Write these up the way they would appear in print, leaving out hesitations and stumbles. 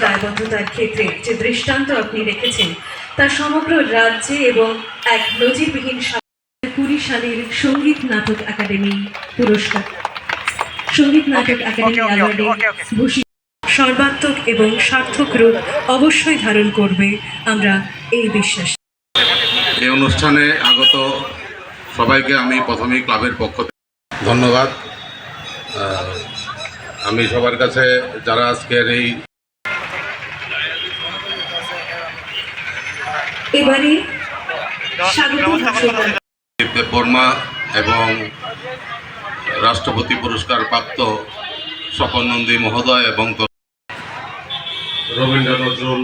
দায়বদ্ধতার ক্ষেত্রে যে দৃষ্টান্ত আপনি রেখেছেন তা সমগ্র রাজ্যে এবং এক নজিরবিহীন 20 সালের সঙ্গীত নাটক একাডেমি পুরস্কার সঙ্গীত নাটক একাডেমি অ্যাওয়ার্ডে ভূষিত সর্বাত্মক এবং সার্থক রূপ অবশ্যই ধারণ করবে, আমরা এই বিশ্বাস। এই অনুষ্ঠানে আগত সবাইকে আমি প্রথমেই ক্লাবের পক্ষ থেকে ধন্যবাদ। আমি সবার কাছে যারা আজকের এই এবারে স্বাগত বর্মা এবং রাষ্ট্রপতি পুরস্কার প্রাপ্ত স্বপন নন্দী মহোদয় এবং রবীন্দ্র নজরুল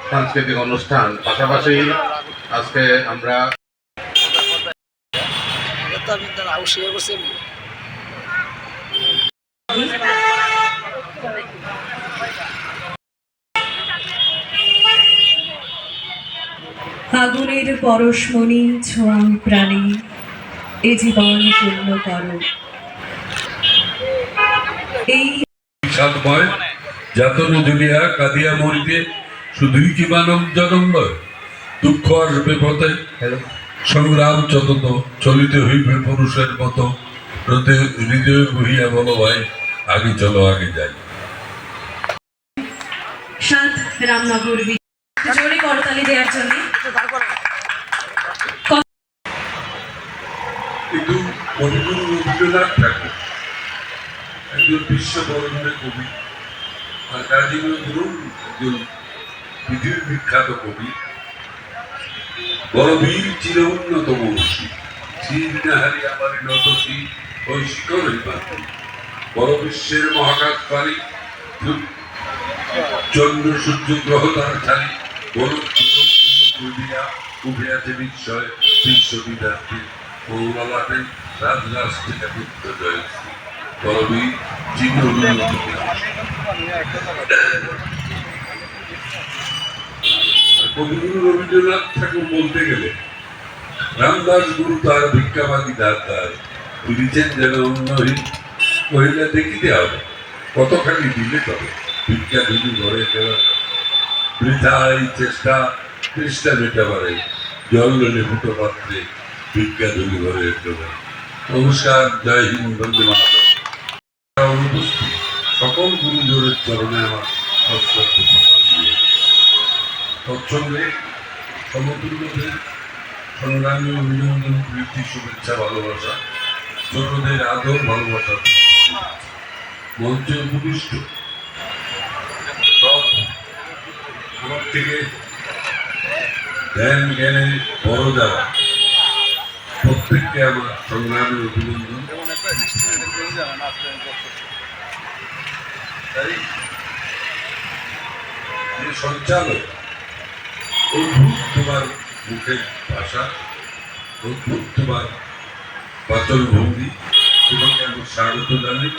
সাংস্কৃতিক অনুষ্ঠান, পাশাপাশি আজকে আমরা আগুনের পরশমণি ছোঁয়াং প্রাণী এ জীবন পূর্ণ করো। এই সাতময় যাতন জুলিয়া কাঁদিয়া মরিতে শুধুই কি মানব জনম নয়, দুঃখ আসবে পথে, সংগ্রাম যতত চলিতে হইবে পুরুষের মতো, হৃদয় বহিয়া বলো ভাই আগে চলো আগে যাই। সাত রামনগর জোরে করতালি দেওয়ার জন্য কিন্তু কবিগুরু রবীন্দ্রনাথ ঠাকুর একজন বিশ্ববরণের কবি, আর কাজী নজরুল একজন পৃথিবীর বিখ্যাত কবি, বড় বীর চির উন্নত মনীষী, শ্রীনাহারি আমার নতী ওই শিখরই মাতৃ, বড় বিশ্বের মহাকাশ পারি, চন্দ্র সূর্য গ্রহ তার ছাড়ি, বড় উঠে আছে বিস্ময় বিশ্ববিদ্যার্থী পৌরলাটে রাজরাষ্ট্রে পুত্র জয়শ্রী, বড় বীর চির উন্নত। কবিগুরু রবীন্দ্রনাথ ঠাকুর বলতে গেলে রামদাস গুরু তার ভিক্ষাবাদী দাতার লিখেছেন যেন অন্যহীন মহিলা দেখিতে হবে কতখানি দিলে তবে ভিক্ষা দিদি ঘরে ফেরা বৃথা এই চেষ্টা চেষ্টা মেটাবারে জল লেনে ফুটো পাত্রে ভিক্ষা ধুলি ঘরে ফেরা। নমস্কার, জয় হিন্দ, বন্দে মাতরম। অনুপস্থিত সকল গুরুজনের চরণে আমার তৎসঙ্গে সমতুল্যদের সংগ্রামী অভিনন্দন, প্রীতি, শুভেচ্ছা, ভালোবাসা, ছোটদের আদর ভালোবাসা, মঞ্চে উপবিষ্ট সব আমার থেকে ধ্যান জ্ঞানে বড় যারা প্রত্যেককে আমার সংগ্রামী অভিনন্দন। তাই যে সঞ্চালক অদ্ভুত তোমার মুখের ভাষা, অদ্ভুত তোমার বাচন ভঙ্গি, তোমাকে আমি স্বাগত জানাই।